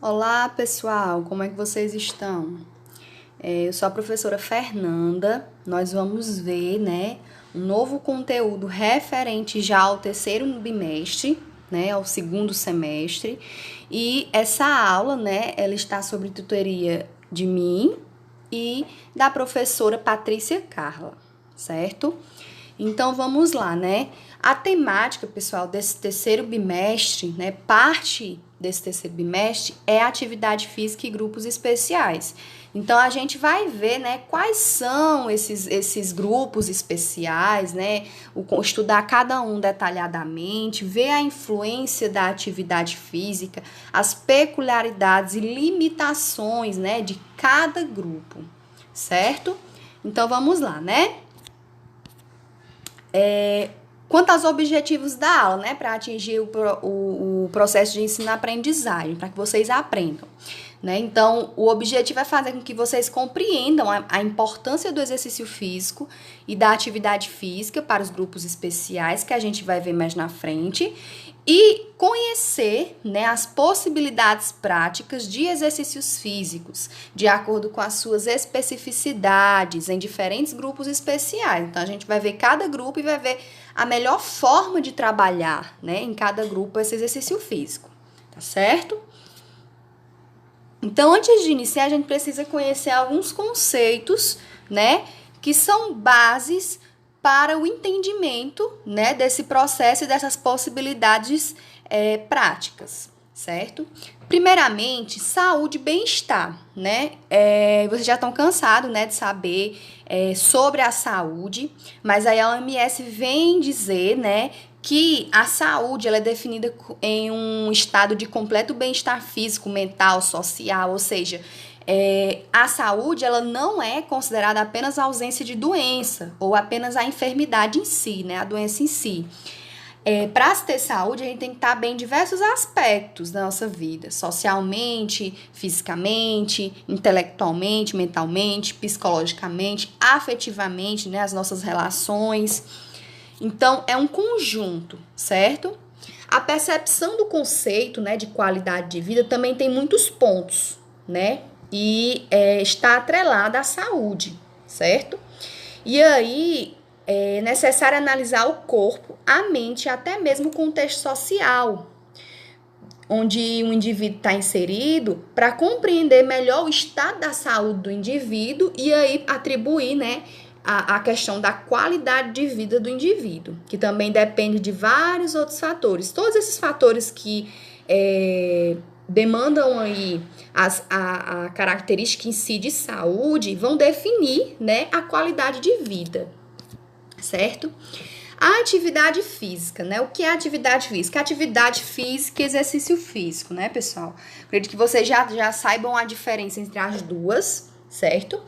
Olá, pessoal, como é que vocês estão? Eu sou a professora Fernanda. Nós vamos ver, um novo conteúdo referente já ao terceiro bimestre, ao segundo semestre. E essa aula, ela está sob tutoria de mim e da professora Patrícia Carla, certo? Então vamos lá, A temática, pessoal, desse terceiro bimestre, parte desse terceiro bimestre é atividade física e grupos especiais. Então a gente vai ver, quais são esses grupos especiais, estudar cada um detalhadamente, ver a influência da atividade física, as peculiaridades e limitações, de cada grupo, certo? Então vamos lá, Quanto aos objetivos da aula, para atingir o processo de ensino-aprendizagem, para que vocês aprendam. Então, o objetivo é fazer com que vocês compreendam a importância do exercício físico e da atividade física para os grupos especiais, que a gente vai ver mais na frente, e conhecer, as possibilidades práticas de exercícios físicos, de acordo com as suas especificidades em diferentes grupos especiais. Então, a gente vai ver cada grupo e vai ver a melhor forma de trabalhar, em cada grupo esse exercício físico, tá certo? Então, antes de iniciar, a gente precisa conhecer alguns conceitos, que são bases para o entendimento, desse processo e dessas possibilidades práticas, certo? Primeiramente, saúde e bem-estar, vocês já estão cansados, de saber sobre a saúde, mas aí a OMS vem dizer, que a saúde ela é definida em um estado de completo bem-estar físico, mental, social, ou seja, a saúde ela não é considerada apenas a ausência de doença ou apenas a enfermidade em si, a doença em si. Para se ter saúde, a gente tem que estar bem em diversos aspectos da nossa vida, socialmente, fisicamente, intelectualmente, mentalmente, psicologicamente, afetivamente, as nossas relações. Então, é um conjunto, certo? A percepção do conceito, de qualidade de vida também tem muitos pontos, E está atrelada à saúde, certo? E aí, é necessário analisar o corpo, a mente e até mesmo o contexto social, onde o indivíduo está inserido, para compreender melhor o estado da saúde do indivíduo e aí atribuir, a questão da qualidade de vida do indivíduo, que também depende de vários outros fatores. Todos esses fatores que demandam aí a característica em si de saúde vão definir, a qualidade de vida, certo? A atividade física, O que é atividade física? Atividade física e exercício físico, pessoal? Acredito que vocês já saibam a diferença entre as duas, certo?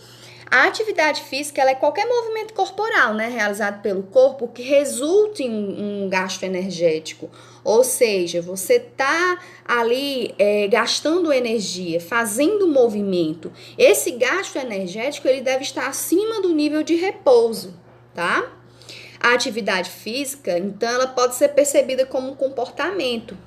A atividade física ela é qualquer movimento corporal, realizado pelo corpo que resulte em um gasto energético. Ou seja, você está ali gastando energia, fazendo movimento. Esse gasto energético ele deve estar acima do nível de repouso, tá? A atividade física, então, ela pode ser percebida como um comportamento,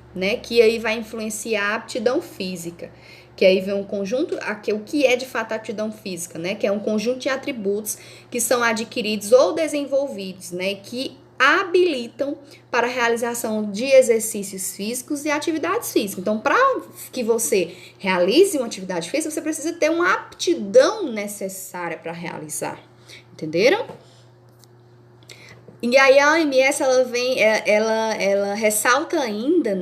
que aí vai influenciar a aptidão física. Que aí vem um conjunto, aqui, o que é de fato a aptidão física, Que é um conjunto de atributos que são adquiridos ou desenvolvidos, Que habilitam para a realização de exercícios físicos e atividades físicas. Então, para que você realize uma atividade física, você precisa ter uma aptidão necessária para realizar. Entenderam? E aí a OMS ela ressalta ainda,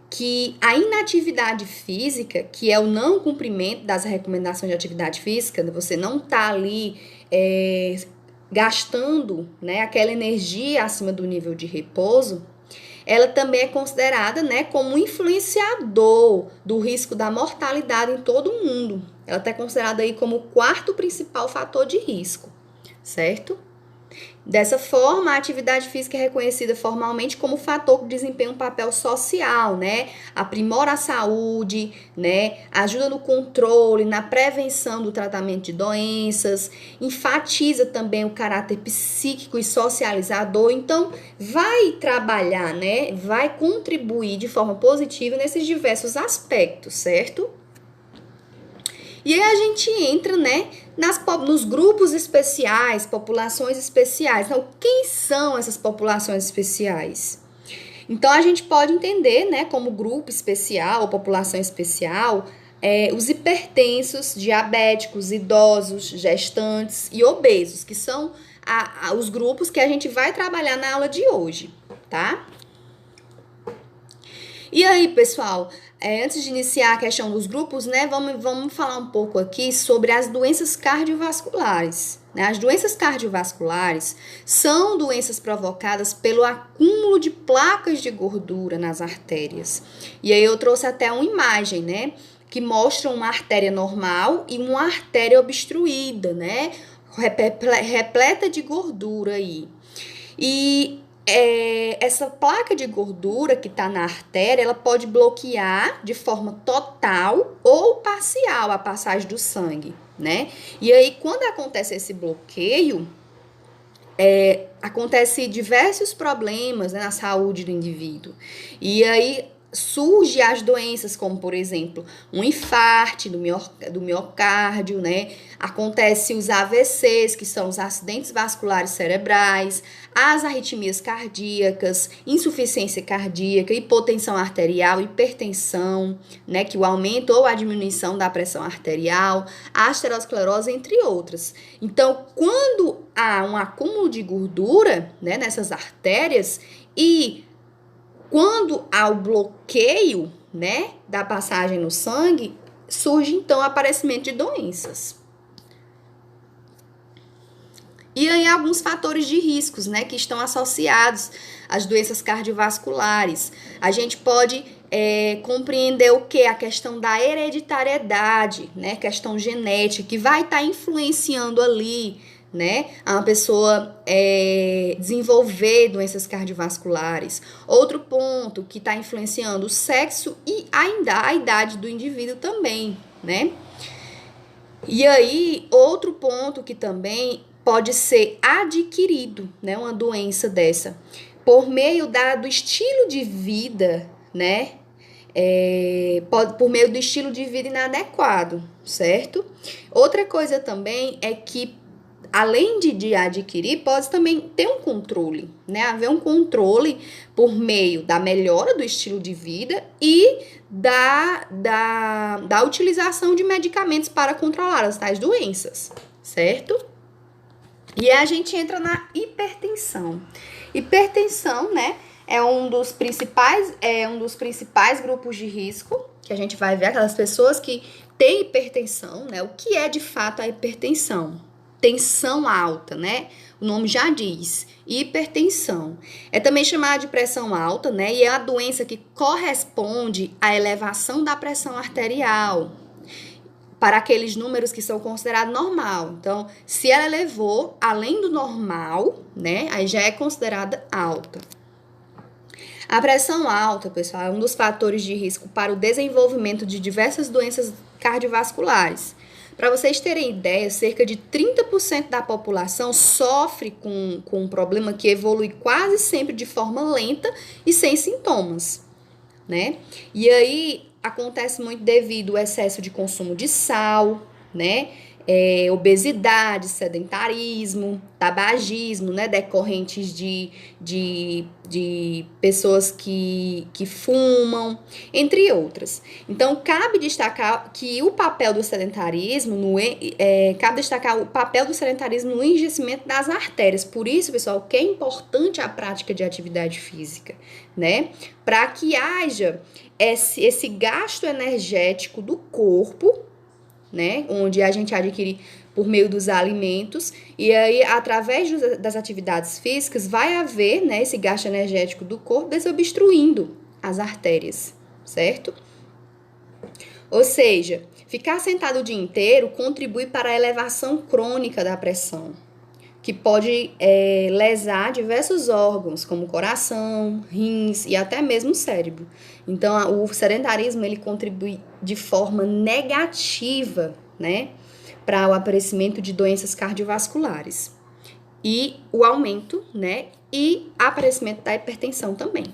que a inatividade física, que é o não cumprimento das recomendações de atividade física, você não tá ali gastando, aquela energia acima do nível de repouso, ela também é considerada, como um influenciador do risco da mortalidade em todo o mundo. Ela está considerada aí como o quarto principal fator de risco, certo? Dessa forma, a atividade física é reconhecida formalmente como fator que desempenha um papel social, né? Aprimora a saúde, né? Ajuda no controle, na prevenção do tratamento de doenças, enfatiza também o caráter psíquico e socializador. Então, vai trabalhar, né? Vai contribuir de forma positiva nesses diversos aspectos, certo? E aí a gente entra, né, nos grupos especiais, populações especiais. Então, quem são essas populações especiais? Então, a gente pode entender, né, como grupo especial ou população especial, os hipertensos, diabéticos, idosos, gestantes e obesos, que são os grupos que a gente vai trabalhar na aula de hoje, tá? E aí, pessoal, antes de iniciar a questão dos grupos, né, vamos falar um pouco aqui sobre as doenças cardiovasculares. Né? As doenças cardiovasculares são doenças provocadas pelo acúmulo de placas de gordura nas artérias. E aí eu trouxe até uma imagem, né, que mostra uma artéria normal e uma artéria obstruída, né, repleta de gordura aí. E essa placa de gordura que está na artéria, ela pode bloquear de forma total ou parcial a passagem do sangue, né? E aí, quando acontece esse bloqueio, acontece diversos problemas, né, na saúde do indivíduo. E aí surgem as doenças, como por exemplo, um infarto do miocárdio, né? Acontece os AVCs, que são os acidentes vasculares cerebrais, as arritmias cardíacas, insuficiência cardíaca, hipotensão arterial, hipertensão, né? Que o aumento ou a diminuição da pressão arterial, aterosclerose, entre outras. Então, quando há um acúmulo de gordura, né, nessas artérias e quando há o bloqueio, né, da passagem no sangue, surge então o aparecimento de doenças. E aí alguns fatores de riscos, né, que estão associados às doenças cardiovasculares. A gente pode compreender o que? A questão da hereditariedade, né, questão genética, que vai estar influenciando ali, né, a pessoa desenvolver doenças cardiovasculares. Outro ponto que está influenciando o sexo e a idade do indivíduo também, né? E aí, outro ponto que também pode ser adquirido, né, uma doença dessa, por meio do estilo de vida, né? Por meio do estilo de vida inadequado, certo? Outra coisa também é que além de adquirir, pode também ter um controle, né? Haver um controle por meio da melhora do estilo de vida e da utilização de medicamentos para controlar as tais doenças, certo? E aí a gente entra na hipertensão. Hipertensão, né, é um dos principais grupos de risco, que a gente vai ver aquelas pessoas que têm hipertensão, né? O que é de fato a hipertensão? Tensão alta, né? O nome já diz, hipertensão. É também chamada de pressão alta, né? E é a doença que corresponde à elevação da pressão arterial para aqueles números que são considerados normal. Então, se ela elevou além do normal, né? Aí já é considerada alta. A pressão alta, pessoal, é um dos fatores de risco para o desenvolvimento de diversas doenças cardiovasculares. Para vocês terem ideia, cerca de 30% da população sofre com um problema que evolui quase sempre de forma lenta e sem sintomas, né? E aí acontece muito devido ao excesso de consumo de sal, né? Obesidade, sedentarismo, tabagismo, né, decorrentes de pessoas que fumam, entre outras. Então, cabe destacar que o papel do sedentarismo no enrijecimento das artérias. Por isso, pessoal, que é importante a prática de atividade física, né, para que haja esse gasto energético do corpo, né, onde a gente adquire por meio dos alimentos, e aí, através das atividades físicas, vai haver, né, esse gasto energético do corpo desobstruindo as artérias, certo? Ou seja, ficar sentado o dia inteiro contribui para a elevação crônica da pressão, que pode lesar diversos órgãos, como coração, rins e até mesmo o cérebro. Então, o sedentarismo ele contribui de forma negativa, né, para o aparecimento de doenças cardiovasculares e o aumento, né, e aparecimento da hipertensão também.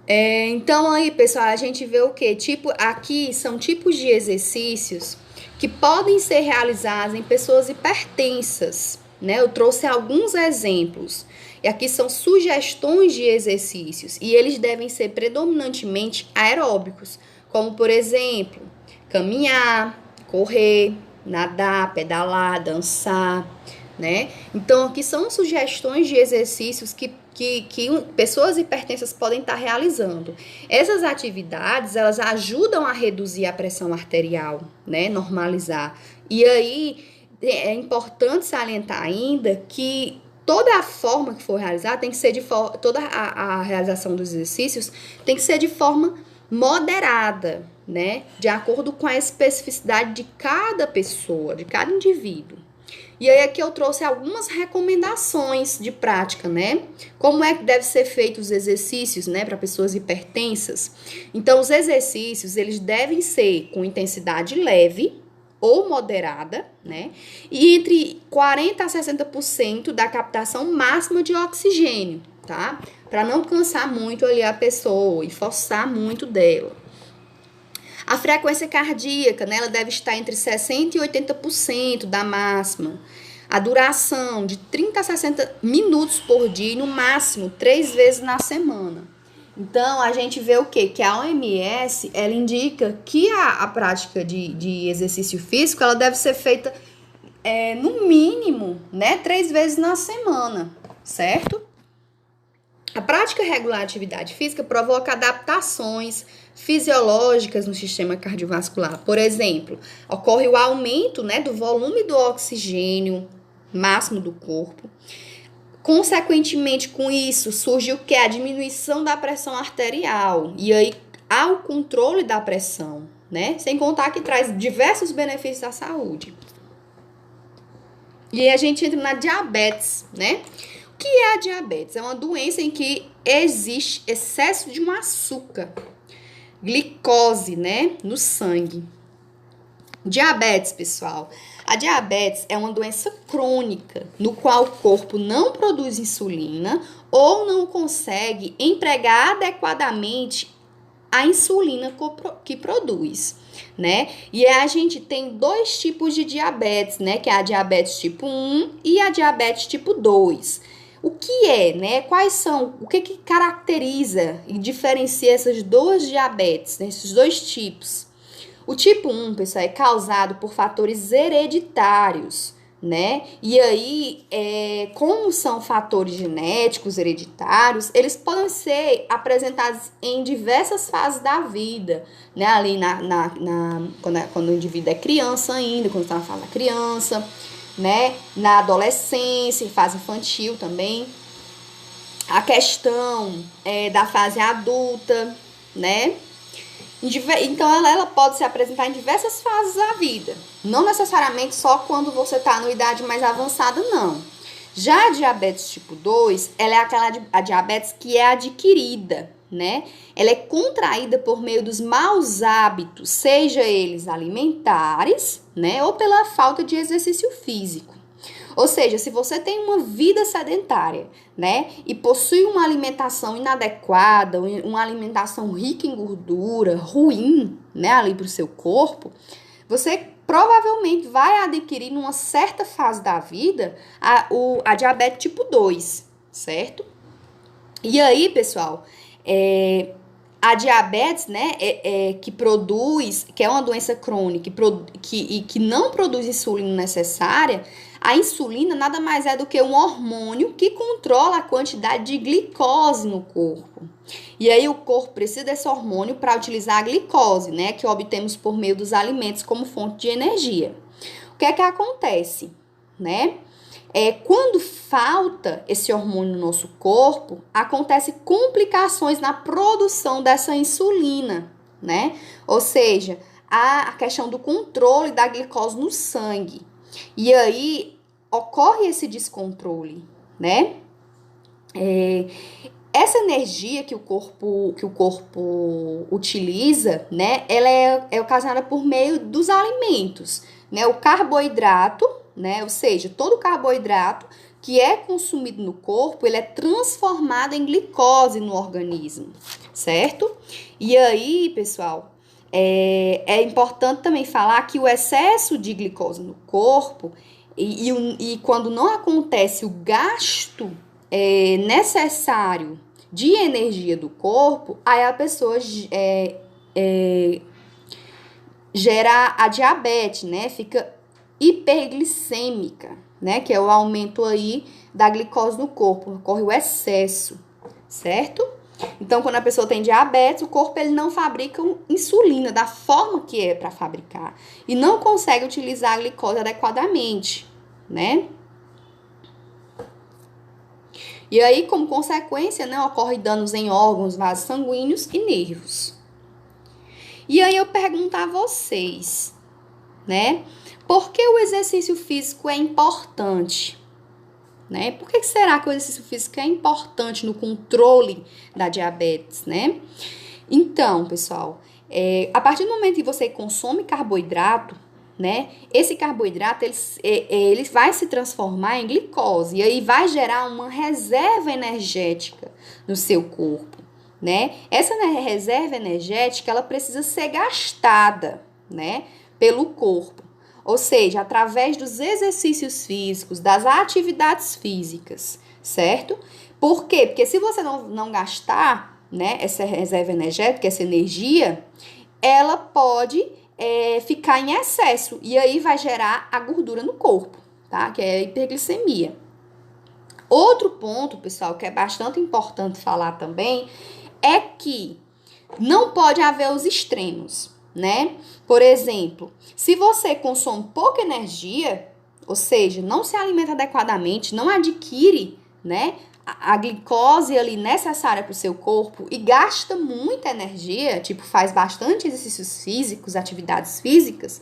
Então, aí, pessoal, a gente vê o quê? Aqui são tipos de exercícios que podem ser realizados em pessoas hipertensas, né? Eu trouxe alguns exemplos. E aqui são sugestões de exercícios. E eles devem ser predominantemente aeróbicos. Como, por exemplo, caminhar, correr, nadar, pedalar, dançar, né? Então, aqui são sugestões de exercícios que pessoas hipertensas podem estar realizando. Essas atividades, elas ajudam a reduzir a pressão arterial, né? Normalizar. E aí, é importante salientar ainda que toda a forma que for realizar tem que ser toda a realização dos exercícios tem que ser de forma moderada, né? De acordo com a especificidade de cada pessoa, de cada indivíduo. E aí aqui eu trouxe algumas recomendações de prática, né? Como é que deve ser feito os exercícios, né, para pessoas hipertensas? Então, os exercícios, eles devem ser com intensidade leve ou moderada, né? E entre 40 a 60% da captação máxima de oxigênio, tá? Para não cansar muito ali a pessoa e forçar muito dela. A frequência cardíaca, né, ela deve estar entre 60% e 80% da máxima. A duração de 30 a 60 minutos por dia e no máximo 3 vezes na semana. Então, a gente vê o quê? Que a OMS, ela indica que a prática de exercício físico, ela deve ser feita no mínimo, né, 3 vezes na semana, certo? A prática regular de atividade física provoca adaptações fisiológicas no sistema cardiovascular. Por exemplo, ocorre o aumento, né, do volume do oxigênio máximo do corpo. Consequentemente, com isso, surge o que? A diminuição da pressão arterial. E aí, há o controle da pressão, né? Sem contar que traz diversos benefícios à saúde. E aí a gente entra na diabetes, né? O que é a diabetes? É uma doença em que existe excesso de um açúcar, glicose, né, no sangue. Diabetes, pessoal. A diabetes é uma doença crônica, no qual o corpo não produz insulina ou não consegue empregar adequadamente a insulina que produz, né? E a gente tem 2 tipos de diabetes, né? Que é a diabetes tipo 1 e a diabetes tipo 2. O que é, né? Quais são, o que caracteriza e diferencia essas 2 diabetes, né? Esses 2 tipos? O tipo 1, pessoal, é causado por fatores hereditários, né? E aí, como são fatores genéticos hereditários, eles podem ser apresentados em diversas fases da vida, né? Ali quando o indivíduo é criança ainda, quando está na fase da criança, né? Na adolescência, fase infantil também. A questão da fase adulta, né? Então, ela pode se apresentar em diversas fases da vida. Não necessariamente só quando você está numa idade mais avançada, não. Já a diabetes tipo 2, ela é a diabetes que é adquirida, né? Ela é contraída por meio dos maus hábitos, seja eles alimentares, né? Ou pela falta de exercício físico. Ou seja, se você tem uma vida sedentária, né, e possui uma alimentação inadequada, uma alimentação rica em gordura, ruim, né, ali para o seu corpo, você provavelmente vai adquirir numa certa fase da vida a diabetes tipo 2, certo? E aí, pessoal, a diabetes, né, que é uma doença crônica que não produz insulina necessária. A insulina nada mais é do que um hormônio que controla a quantidade de glicose no corpo. E aí o corpo precisa desse hormônio para utilizar a glicose, né, que obtemos por meio dos alimentos como fonte de energia. O que é que acontece, né? Quando falta esse hormônio no nosso corpo, acontecem complicações na produção dessa insulina, né? Ou seja, a questão do controle da glicose no sangue. E aí ocorre esse descontrole, né? Essa energia que o corpo utiliza, né? Ela é ocasionada por meio dos alimentos, né? O carboidrato, né? Ou seja, todo carboidrato que é consumido no corpo, ele é transformado em glicose no organismo, certo? E aí, pessoal, é importante também falar que o excesso de glicose no corpo e quando não acontece o gasto necessário de energia do corpo, aí a pessoa gera a diabetes, né? Fica hiperglicêmica, né? Que é o aumento aí da glicose no corpo, ocorre o excesso, certo? Então, quando a pessoa tem diabetes, o corpo ele não fabrica insulina da forma que é para fabricar e não consegue utilizar a glicose adequadamente, né? E aí, como consequência, né, ocorre danos em órgãos, vasos sanguíneos e nervos. E aí eu pergunto a vocês, né? Por que o exercício físico é importante? Né? Por que será que o exercício físico é importante no controle da diabetes, né? Então, pessoal, a partir do momento que você consome carboidrato, né? Esse carboidrato, ele vai se transformar em glicose e aí vai gerar uma reserva energética no seu corpo, né? Essa reserva energética, ela precisa ser gastada, né? Pelo corpo. Ou seja, através dos exercícios físicos, das atividades físicas, certo? Por quê? Porque se você não gastar, né, essa reserva energética, essa energia, ela pode ficar em excesso e aí vai gerar a gordura no corpo, tá? Que é a hiperglicemia. Outro ponto, pessoal, que é bastante importante falar também, é que não pode haver os extremos, né? Por exemplo, se você consome pouca energia, ou seja, não se alimenta adequadamente, não adquire, né, a glicose ali necessária para o seu corpo e gasta muita energia, tipo, faz bastante exercícios físicos, atividades físicas,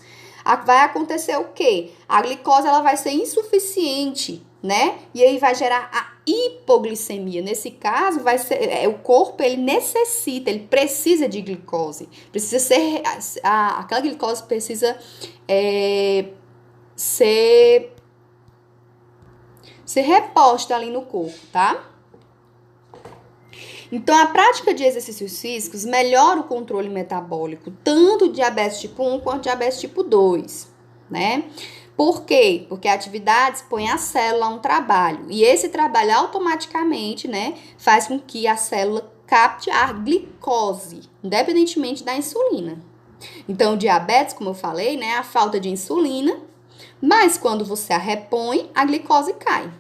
vai acontecer o quê? A glicose ela vai ser insuficiente, né? E aí vai gerar a hipoglicemia. Nesse caso, vai ser o corpo ele necessita, ele precisa de glicose. Precisa ser aquela glicose precisa ser reposta ali no corpo, tá? Então, a prática de exercícios físicos melhora o controle metabólico, tanto diabetes tipo 1 quanto diabetes tipo 2, né? Por quê? Porque a atividade põe a célula a um trabalho. E esse trabalho automaticamente, né, faz com que a célula capte a glicose, independentemente da insulina. Então, o diabetes, como eu falei, né, é a falta de insulina, mas quando você a repõe, a glicose cai.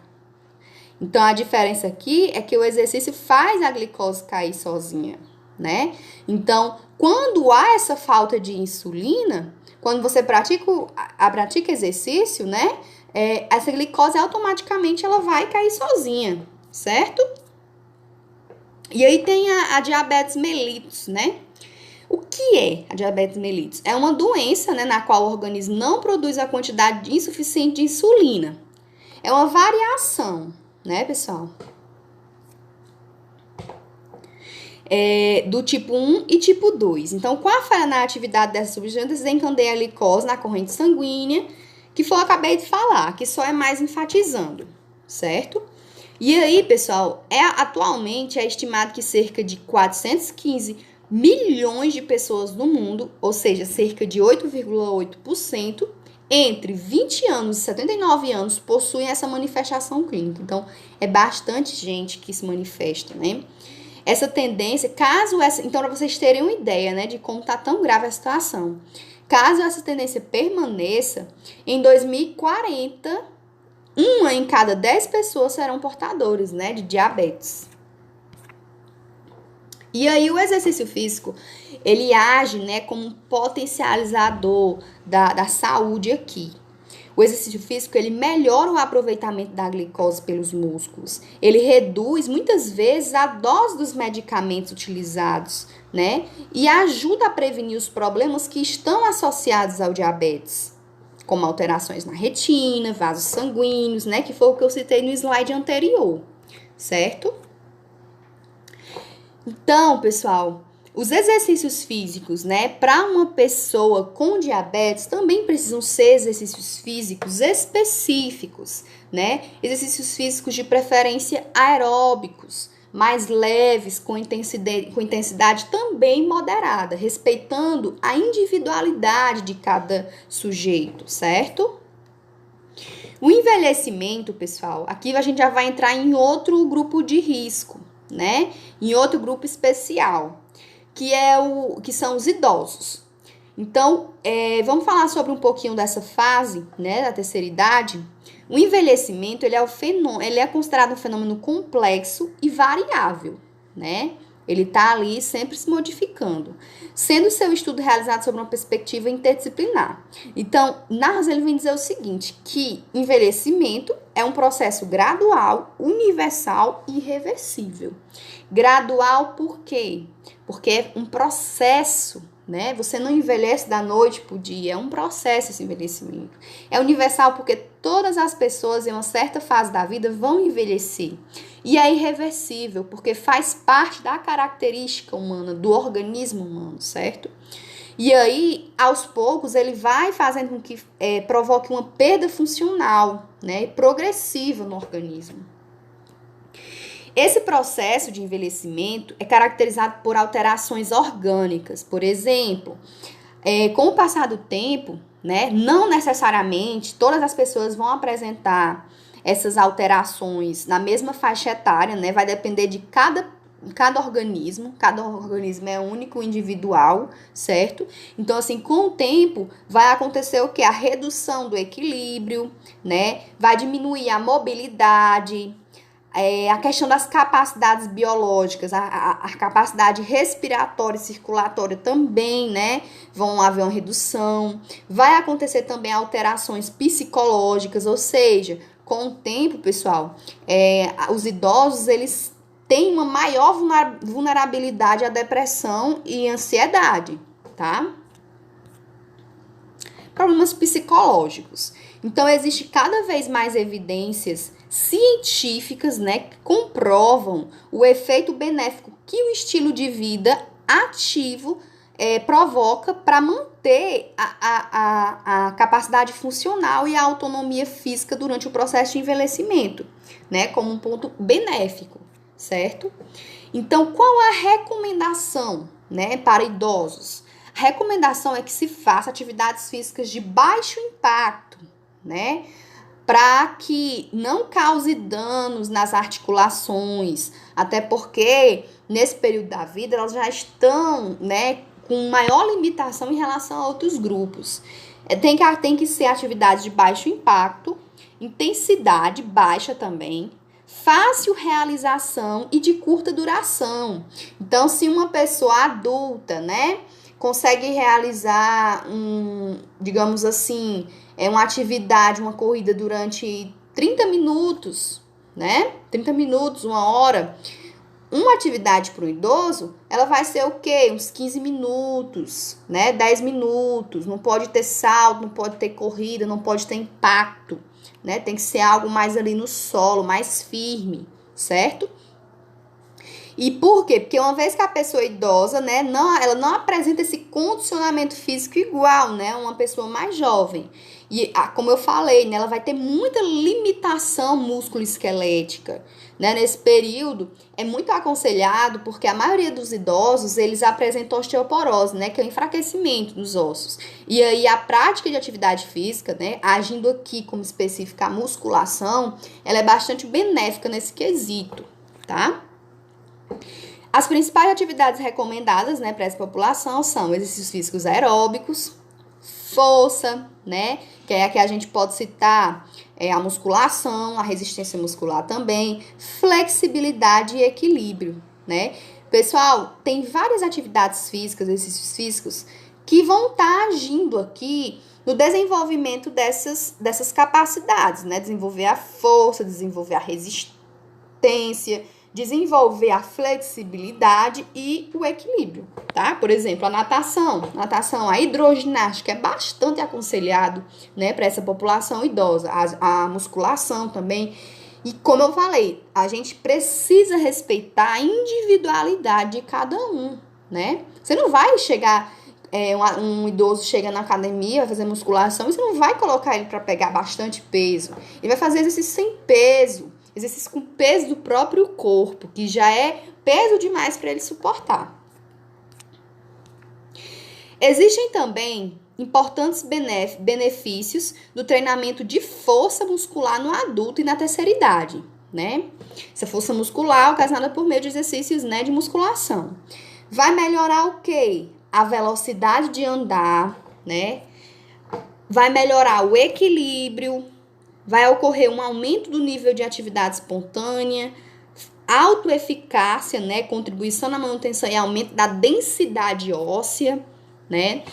Então, a diferença aqui é que o exercício faz a glicose cair sozinha, né? Então, quando há essa falta de insulina, quando você pratica exercício, né? Essa glicose automaticamente ela vai cair sozinha, certo? E aí tem a diabetes mellitus, né? O que é a diabetes mellitus? É uma doença, né, na qual o organismo não produz a quantidade insuficiente de insulina. É uma variação, né, pessoal? Do tipo 1 e tipo 2. Então, com a falha na atividade dessas substâncias, desencadeia a glicose na corrente sanguínea, que foi o que eu acabei de falar, que só é mais enfatizando, certo? E aí, pessoal, atualmente é estimado que cerca de 415 milhões de pessoas no mundo, ou seja, cerca de 8,8%, entre 20 anos e 79 anos, possuem essa manifestação clínica. Então, é bastante gente que se manifesta, né? Essa tendência, então, para vocês terem uma ideia, né, de como tá tão grave a situação. Caso essa tendência permaneça, em 2040, 1 em cada 10 pessoas serão portadores, né, de diabetes. E aí, o exercício físico, ele age, né, como um potencializador da saúde aqui. O exercício físico, ele melhora o aproveitamento da glicose pelos músculos. Ele reduz, muitas vezes, a dose dos medicamentos utilizados, né? E ajuda a prevenir os problemas que estão associados ao diabetes. como alterações na retina, vasos sanguíneos, né, que foi o que eu citei no slide anterior, certo? Então, pessoal, os exercícios físicos, né, para uma pessoa com diabetes também precisam ser exercícios físicos específicos, né? Exercícios físicos de preferência aeróbicos, mais leves, com intensidade também moderada, respeitando a individualidade de cada sujeito, certo? O envelhecimento, pessoal, aqui a gente já vai entrar em outro grupo de risco, né? Em outro grupo especial, que são os idosos. Então, vamos falar sobre um pouquinho dessa fase, né, da terceira idade. O envelhecimento, ele é considerado um fenômeno complexo e variável, né? Ele está ali sempre se modificando, sendo seu estudo realizado sobre uma perspectiva interdisciplinar. Então, Narras, ele vem dizer o seguinte, que envelhecimento é um processo gradual, universal e irreversível. Gradual por quê? Porque é um processo, né? Você não envelhece da noite pro dia, é um processo esse envelhecimento. É universal porque todas as pessoas em uma certa fase da vida vão envelhecer. E é irreversível porque faz parte da característica humana, do organismo humano, certo? E aí, aos poucos, ele vai fazendo com que provoque uma perda funcional, né, progressiva no organismo. Esse processo de envelhecimento é caracterizado por alterações orgânicas. Por exemplo, com o passar do tempo, né, não necessariamente todas as pessoas vão apresentar essas alterações na mesma faixa etária, né? Vai depender de cada organismo é único, individual, certo? Então, assim, com o tempo, vai acontecer o quê? A redução do equilíbrio, né? Vai diminuir a mobilidade, a questão das capacidades biológicas, a capacidade respiratória e circulatória também, né? Vão haver uma redução. Vai acontecer também alterações psicológicas, ou seja, com o tempo, pessoal, os idosos, eles têm uma maior vulnerabilidade à depressão e ansiedade, tá? Problemas psicológicos. Então, existe cada vez mais evidências científicas, né, que comprovam o efeito benéfico que o estilo de vida ativo provoca para manter a capacidade funcional e a autonomia física durante o processo de envelhecimento, né, como um ponto benéfico, certo? Então, qual a recomendação, né, para idosos? A recomendação é que se faça atividades físicas de baixo impacto, né, para que não cause danos nas articulações, até porque nesse período da vida elas já estão, né, com maior limitação em relação a outros grupos. Tem que ser atividades de baixo impacto, intensidade baixa também, fácil realização e de curta duração. Então, se uma pessoa adulta, né, consegue realizar digamos assim, uma atividade, uma corrida durante 30 minutos, né? 30 minutos, 1 hora. Uma atividade para o idoso, ela vai ser o quê? Uns 15 minutos, né? 10 minutos. Não pode ter salto, não pode ter corrida, não pode ter impacto, né? Tem que ser algo mais ali no solo, mais firme, certo? E por quê? Porque uma vez que a pessoa é idosa, né, ela não apresenta esse condicionamento físico igual, né, uma pessoa mais jovem. E, como eu falei, né, ela vai ter muita limitação músculo-esquelética, né, nesse período. É muito aconselhado, porque a maioria dos idosos, eles apresentam osteoporose, né, que é o enfraquecimento dos ossos. E aí, a prática de atividade física, né, agindo aqui como específica a musculação, ela é bastante benéfica nesse quesito, tá? As principais atividades recomendadas, né, para essa população são exercícios físicos aeróbicos, força, né, que é a que a gente pode citar a musculação, a resistência muscular também, flexibilidade e equilíbrio, né. Pessoal, tem várias atividades físicas, exercícios físicos, que vão estar agindo aqui no desenvolvimento dessas capacidades, né, desenvolver a força, desenvolver a resistência, desenvolver a flexibilidade e o equilíbrio, tá? Por exemplo, a natação, a hidroginástica é bastante aconselhado, né, para essa população idosa, a musculação também. E como eu falei, a gente precisa respeitar a individualidade de cada um, né? Você não vai chegar, um idoso chega na academia, vai fazer musculação, e você não vai colocar ele para pegar bastante peso. Ele vai fazer exercício sem peso, exercício com peso do próprio corpo, que já é peso demais para ele suportar. Existem também importantes benefícios do treinamento de força muscular no adulto e na terceira idade, né? Essa força muscular ocasionada por meio de exercícios, né, de musculação. Vai melhorar o quê? A velocidade de andar, né? Vai melhorar o equilíbrio, vai ocorrer um aumento do nível de atividade espontânea, autoeficácia, né? Contribuição na manutenção e aumento da densidade óssea, né?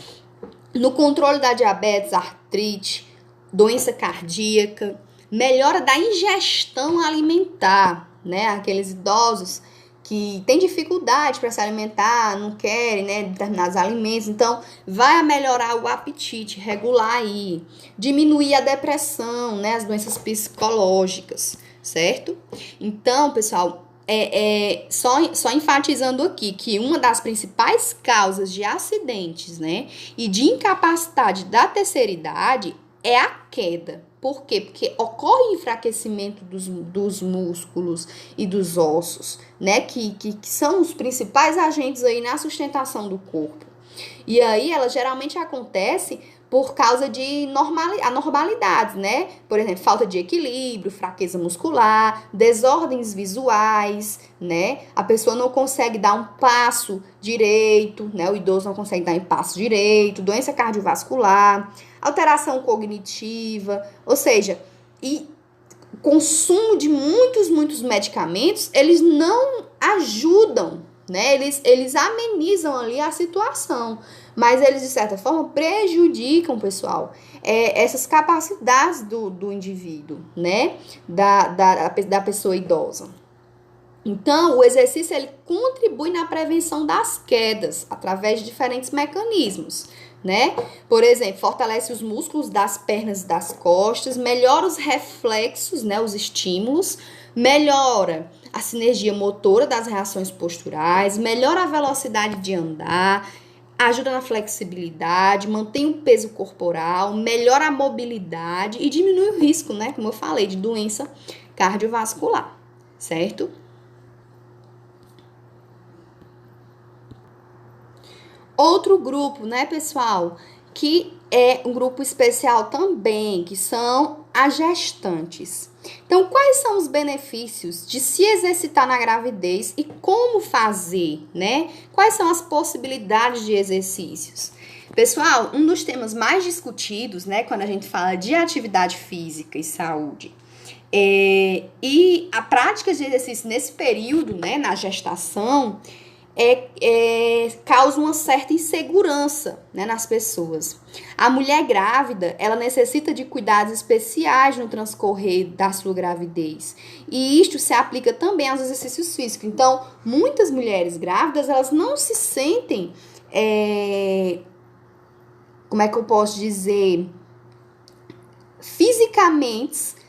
No controle da diabetes, artrite, doença cardíaca, melhora da ingestão alimentar, né? Aqueles idosos que têm dificuldade para se alimentar, não querem, né, determinados alimentos, então vai melhorar o apetite, regular aí, diminuir a depressão, né, as doenças psicológicas, certo? Então, pessoal, só enfatizando aqui que uma das principais causas de acidentes, né, e de incapacidade da terceira idade é a queda. Por quê? Porque ocorre enfraquecimento dos músculos e dos ossos, né, que são os principais agentes aí na sustentação do corpo. E aí ela geralmente acontece por causa de anormalidades, né? Por exemplo, falta de equilíbrio, fraqueza muscular, desordens visuais, né? A pessoa não consegue dar um passo direito, né? O idoso não consegue dar um passo direito, doença cardiovascular, alteração cognitiva, ou seja, e consumo de muitos medicamentos, eles não ajudam, né? Eles amenizam ali a situação, mas eles, de certa forma, prejudicam, pessoal, essas capacidades do indivíduo, né? Da pessoa idosa. Então, o exercício, ele contribui na prevenção das quedas, através de diferentes mecanismos, né? Por exemplo, fortalece os músculos das pernas e das costas, melhora os reflexos, né? Os estímulos, melhora a sinergia motora das reações posturais, melhora a velocidade de andar, ajuda na flexibilidade, mantém o peso corporal, melhora a mobilidade e diminui o risco, né? Como eu falei, de doença cardiovascular, certo? Outro grupo, né, pessoal, que é um grupo especial também, que são as gestantes. Então, quais são os benefícios de se exercitar na gravidez e como fazer, né? Quais são as possibilidades de exercícios? Pessoal, um dos temas mais discutidos, né, quando a gente fala de atividade física e saúde, e a prática de exercício nesse período, né, na gestação, causa uma certa insegurança, né, nas pessoas. A mulher grávida, ela necessita de cuidados especiais no transcorrer da sua gravidez. E isto se aplica também aos exercícios físicos. Então, muitas mulheres grávidas, elas não se sentem, como é que eu posso dizer, fisicamente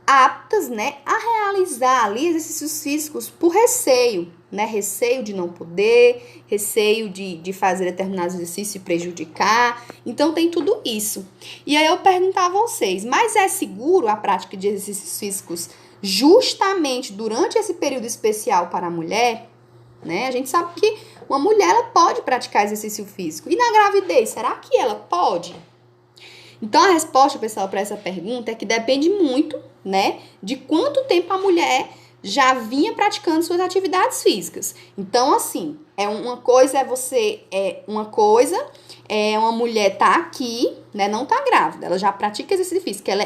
aptas, né, a realizar ali exercícios físicos por receio, né, receio de não poder, receio de fazer determinados exercícios e prejudicar. Então, tem tudo isso. E aí eu pergunto a vocês, mas é seguro a prática de exercícios físicos justamente durante esse período especial para a mulher? Né? A gente sabe que uma mulher, ela pode praticar exercício físico. E na gravidez, será que ela pode? Então, a resposta, pessoal, para essa pergunta é que depende muito, né, de quanto tempo a mulher já vinha praticando suas atividades físicas. Então, assim, uma mulher tá aqui, né, não tá grávida, ela já pratica exercício físico, ela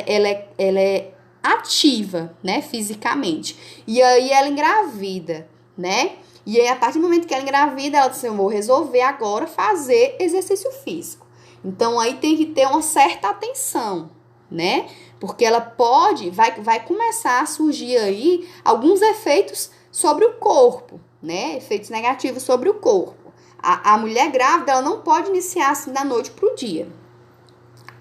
é ativa, né, fisicamente. E aí ela engravida, né? E aí, a partir do momento que ela engravida, ela diz, eu vou resolver agora fazer exercício físico. Então, aí tem que ter uma certa atenção, né? Porque ela vai começar a surgir aí alguns efeitos sobre o corpo, né? Efeitos negativos sobre o corpo. A mulher grávida, ela não pode iniciar assim da noite para o dia.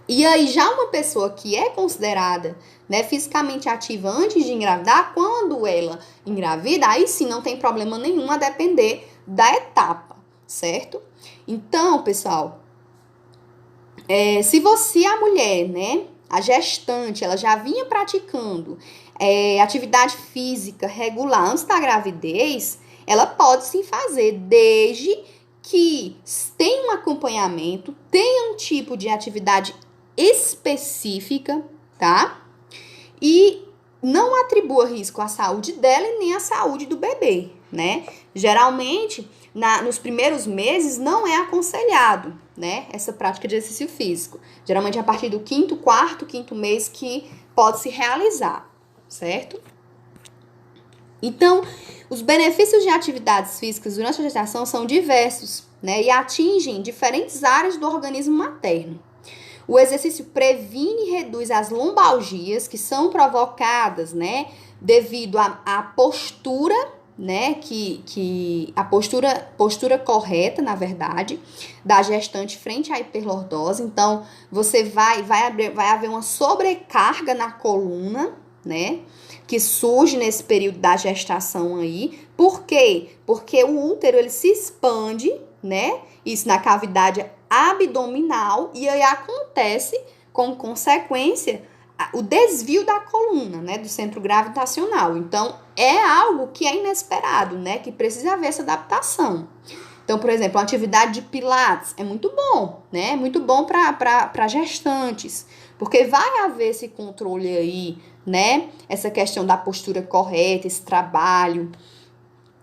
E aí, já uma pessoa que é considerada, né, fisicamente ativa antes de engravidar, quando ela engravida, aí sim não tem problema nenhum a depender da etapa, certo? Então, pessoal, se a mulher, né, a gestante, ela já vinha praticando atividade física regular antes da gravidez, ela pode sim fazer, desde que tenha um acompanhamento, tenha um tipo de atividade específica, tá? E não atribua risco à saúde dela e nem à saúde do bebê, né? Geralmente, nos primeiros meses, não é aconselhado, né, essa prática de exercício físico. Geralmente, a partir do quinto mês que pode se realizar, certo? Então, os benefícios de atividades físicas durante a gestação são diversos, né, e atingem diferentes áreas do organismo materno. O exercício previne e reduz as lombalgias que são provocadas, né, devido à postura, né, que a postura correta, na verdade, da gestante frente à hiperlordose. Então, você vai haver uma sobrecarga na coluna, né, que surge nesse período da gestação aí. Por quê? Porque o útero, ele se expande, né, isso na cavidade abdominal, e aí acontece, como consequência, o desvio da coluna, né, do centro gravitacional. Então, é algo que é inesperado, né, que precisa haver essa adaptação. Então, por exemplo, a atividade de pilates é muito bom, né, é muito bom para gestantes, porque vai haver esse controle aí, né, essa questão da postura correta, esse trabalho.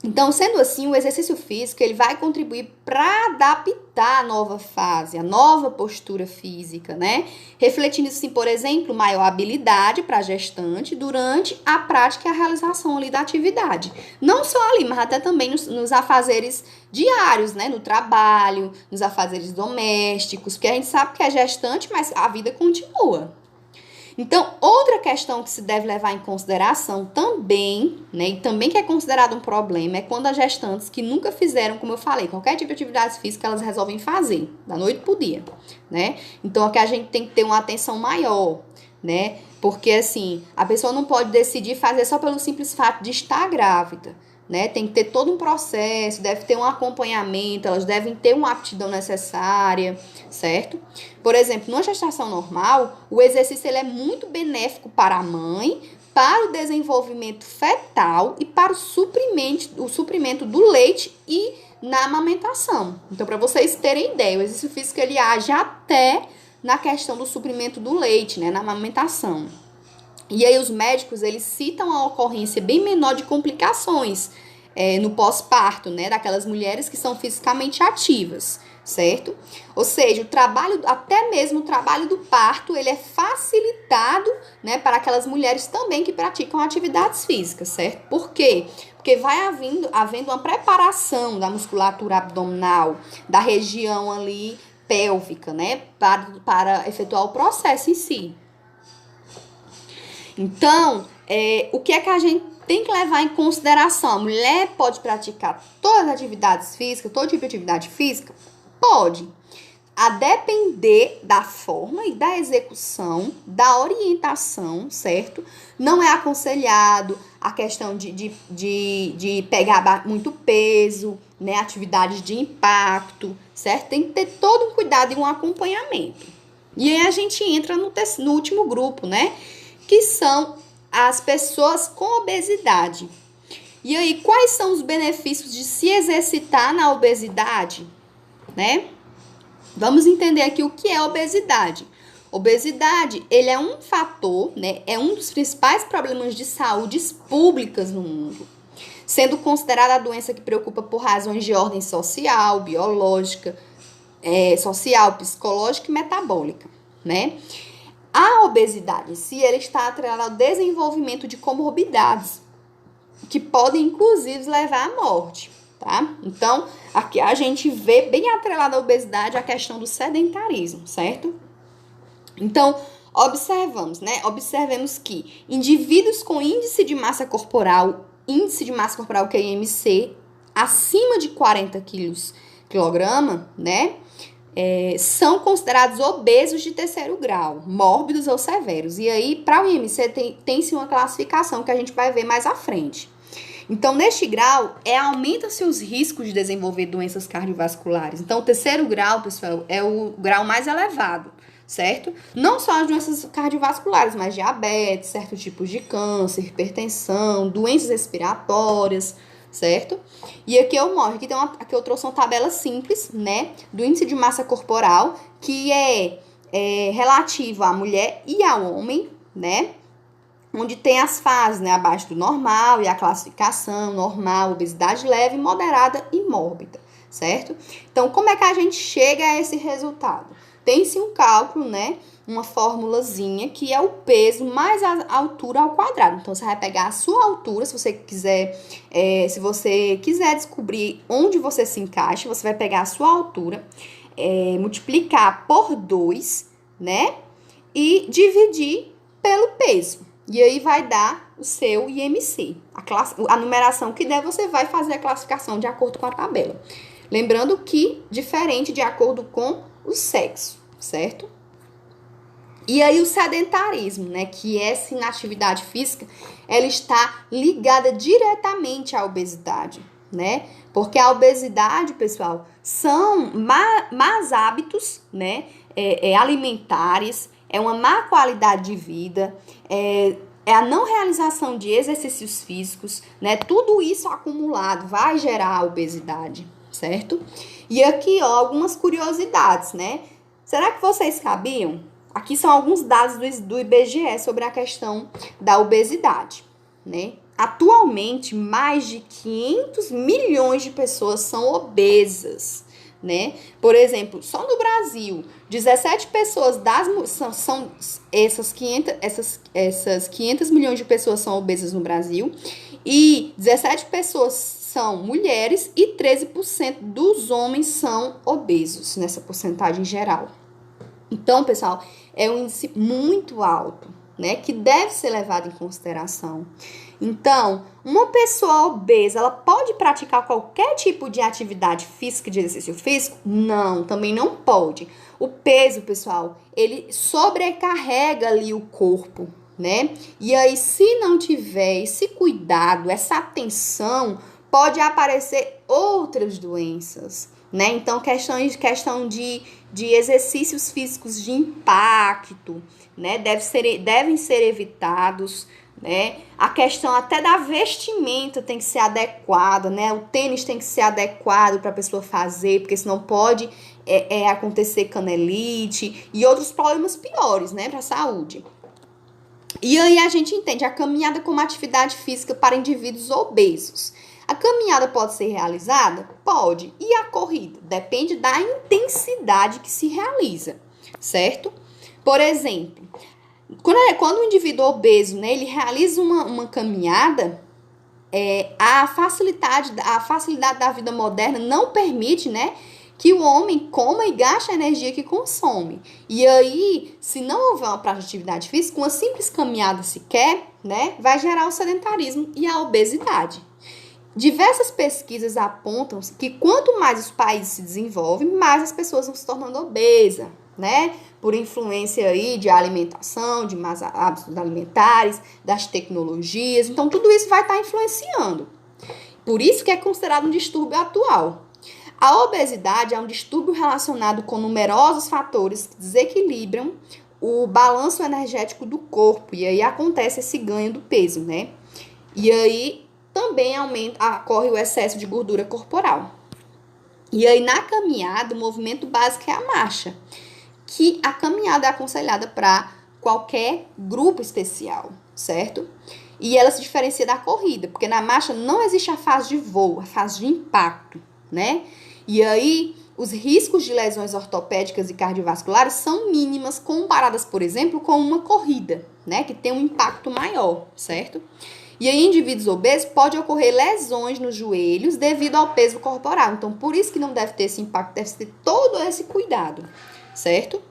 Então, sendo assim, o exercício físico, ele vai contribuir para adaptar a nova fase, a nova postura física, né? Refletindo, assim, por exemplo, maior habilidade para a gestante durante a prática e a realização ali da atividade. Não só ali, mas até também nos afazeres diários, né? No trabalho, nos afazeres domésticos, porque a gente sabe que é gestante, mas a vida continua. Então, outra questão que se deve levar em consideração também, né, e também que é considerado um problema, é quando as gestantes que nunca fizeram, como eu falei, qualquer tipo de atividade física, elas resolvem fazer, da noite pro dia, né? Então, aqui a gente tem que ter uma atenção maior, né? Porque, assim, a pessoa não pode decidir fazer só pelo simples fato de estar grávida, né? Tem que ter todo um processo, deve ter um acompanhamento, elas devem ter uma aptidão necessária, certo? Por exemplo, numa gestação normal, o exercício ele é muito benéfico para a mãe, para o desenvolvimento fetal e para o suprimento do leite e na amamentação. Então, para vocês terem ideia, o exercício físico ele age até na questão do suprimento do leite, né, na amamentação. E aí os médicos, eles citam a ocorrência bem menor de complicações no pós-parto, né, daquelas mulheres que são fisicamente ativas, certo? Ou seja, até mesmo o trabalho do parto, ele é facilitado, né, para aquelas mulheres também que praticam atividades físicas, certo? Por quê? Porque vai havendo uma preparação da musculatura abdominal, da região ali pélvica, né, para efetuar o processo em si. Então, o que é que a gente tem que levar em consideração? A mulher pode praticar todas as atividades físicas, todo tipo de atividade física? Pode. A depender da forma e da execução, da orientação, certo? Não é aconselhado a questão de pegar muito peso, né? Atividades de impacto, certo? Tem que ter todo um cuidado e um acompanhamento. E aí a gente entra no último grupo, né? Que são as pessoas com obesidade. E aí, quais são os benefícios de se exercitar na obesidade, né? Vamos entender aqui o que é obesidade. Obesidade, ele é um fator, né? É um dos principais problemas de saúde públicas no mundo, sendo considerada a doença que preocupa por razões de ordem social, biológica, social, psicológica e metabólica, né? A obesidade em si, ela está atrelada ao desenvolvimento de comorbidades, que podem, inclusive, levar à morte, tá? Então, aqui a gente vê bem atrelada à obesidade a questão do sedentarismo, certo? Então, observemos que indivíduos com índice de massa corporal índice de massa corporal, que é IMC, acima de 40 quilograma, né? São considerados obesos de terceiro grau, mórbidos ou severos. E aí, para o IMC, tem-se uma classificação que a gente vai ver mais à frente. Então, neste grau, aumenta-se os riscos de desenvolver doenças cardiovasculares. Então, o terceiro grau, pessoal, é o grau mais elevado, certo? Não só as doenças cardiovasculares, mas diabetes, certos tipos de câncer, hipertensão, doenças respiratórias, certo? E aqui eu mostro, aqui eu trouxe uma tabela simples, né, do índice de massa corporal, que é relativo à mulher e ao homem, né? Onde tem as fases, né, abaixo do normal e a classificação normal, obesidade leve, moderada e mórbida, certo? Então, como é que a gente chega a esse resultado? Tem-se um cálculo, né, uma formulazinha que é o peso mais a altura ao quadrado. Então, você vai pegar a sua altura, se você quiser descobrir onde você se encaixa, você vai pegar a sua altura, multiplicar por 2, né, e dividir pelo peso. E aí vai dar o seu IMC. A numeração que der, você vai fazer a classificação de acordo com a tabela. Lembrando que diferente de acordo com o sexo, certo? E aí o sedentarismo, né, que essa inatividade física, ela está ligada diretamente à obesidade, né? Porque a obesidade, pessoal, são más hábitos, né, alimentares, é uma má qualidade de vida, é a não realização de exercícios físicos, né? Tudo isso acumulado vai gerar obesidade, certo? E aqui, ó, algumas curiosidades, né? Será que vocês sabiam? Aqui são alguns dados do IBGE sobre a questão da obesidade, né? Atualmente, mais de 500 milhões de pessoas são obesas, né? Por exemplo, só no Brasil, 17 pessoas são essas 500 milhões de pessoas são obesas no Brasil e 17 pessoas são mulheres e 13% dos homens são obesos nessa porcentagem geral. Então, pessoal, é um índice muito alto, né, que deve ser levado em consideração. Então, uma pessoa obesa, ela pode praticar qualquer tipo de atividade física, de exercício físico? Não, também não pode. O peso, pessoal, ele sobrecarrega ali o corpo, né? E aí, se não tiver esse cuidado, essa atenção, pode aparecer outras doenças, né? Então, questão de exercícios físicos de impacto, né? Devem ser evitados, né? A questão até da vestimenta tem que ser adequada, né? O tênis tem que ser adequado para a pessoa fazer, porque senão pode acontecer canelite e outros problemas piores, né, para a saúde. E aí a gente entende a caminhada como atividade física para indivíduos obesos. A caminhada pode ser realizada? Pode. E a corrida? Depende da intensidade que se realiza, certo? Por exemplo, quando o indivíduo obeso, né, ele realiza uma caminhada, a facilidade da vida moderna não permite, né, que o homem coma e gaste a energia que consome. E aí, se não houver uma prática de atividade física, uma simples caminhada sequer, né, vai gerar o sedentarismo e a obesidade. Diversas pesquisas apontam que quanto mais os países se desenvolvem, mais as pessoas vão se tornando obesas, né? Por influência aí de alimentação, de más hábitos alimentares, das tecnologias. Então, tudo isso vai estar influenciando. Por isso que é considerado um distúrbio atual. A obesidade é um distúrbio relacionado com numerosos fatores que desequilibram o balanço energético do corpo. E aí acontece esse ganho do peso, né? E aí também ocorre o excesso de gordura corporal. E aí, na caminhada, o movimento básico é a marcha, que a caminhada é aconselhada para qualquer grupo especial, certo? E ela se diferencia da corrida, porque na marcha não existe a fase de voo, a fase de impacto, né? E aí, os riscos de lesões ortopédicas e cardiovasculares são mínimas comparadas, por exemplo, com uma corrida, né? Que tem um impacto maior, certo? E aí, em indivíduos obesos, pode ocorrer lesões nos joelhos devido ao peso corporal. Então, por isso que não deve ter esse impacto, deve ter todo esse cuidado, certo?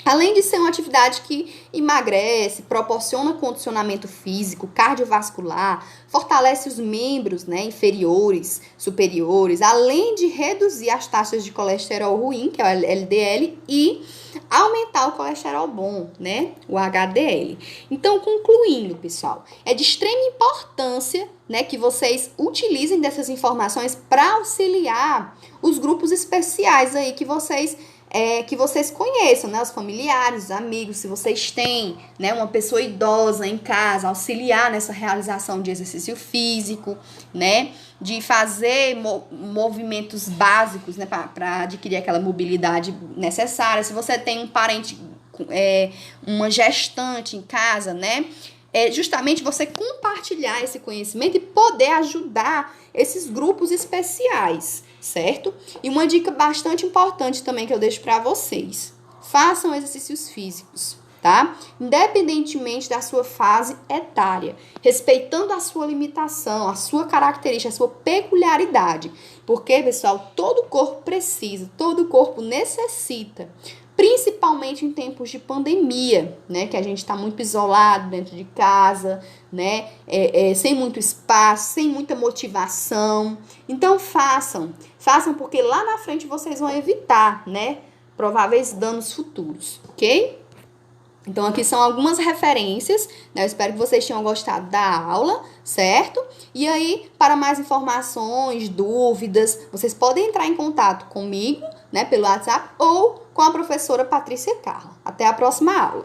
Além de ser uma atividade que emagrece, proporciona condicionamento físico, cardiovascular, fortalece os membros, né, inferiores, superiores, além de reduzir as taxas de colesterol ruim, que é o LDL, e aumentar o colesterol bom, né, o HDL. Então, concluindo, pessoal, é de extrema importância, né, que vocês utilizem dessas informações para auxiliar os grupos especiais aí que vocês conheçam, né, os familiares, os amigos, se vocês têm, né, uma pessoa idosa em casa, auxiliar nessa realização de exercício físico, né, de fazer movimentos básicos, né, para adquirir aquela mobilidade necessária. Se você tem um parente, uma gestante em casa, né, justamente você compartilhar esse conhecimento e poder ajudar esses grupos especiais, certo? E uma dica bastante importante também que eu deixo para vocês: façam exercícios físicos, tá? Independentemente da sua fase etária, respeitando a sua limitação, a sua característica, a sua peculiaridade. Porque, pessoal, todo corpo precisa, todo corpo necessita, principalmente em tempos de pandemia, né, que a gente está muito isolado dentro de casa, né, sem muito espaço, sem muita motivação. Então façam porque lá na frente vocês vão evitar, né, prováveis danos futuros, ok? Então, aqui são algumas referências, né? Eu espero que vocês tenham gostado da aula, certo? E aí, para mais informações, dúvidas, vocês podem entrar em contato comigo, né, pelo WhatsApp ou com a professora Patrícia Carla. Até a próxima aula.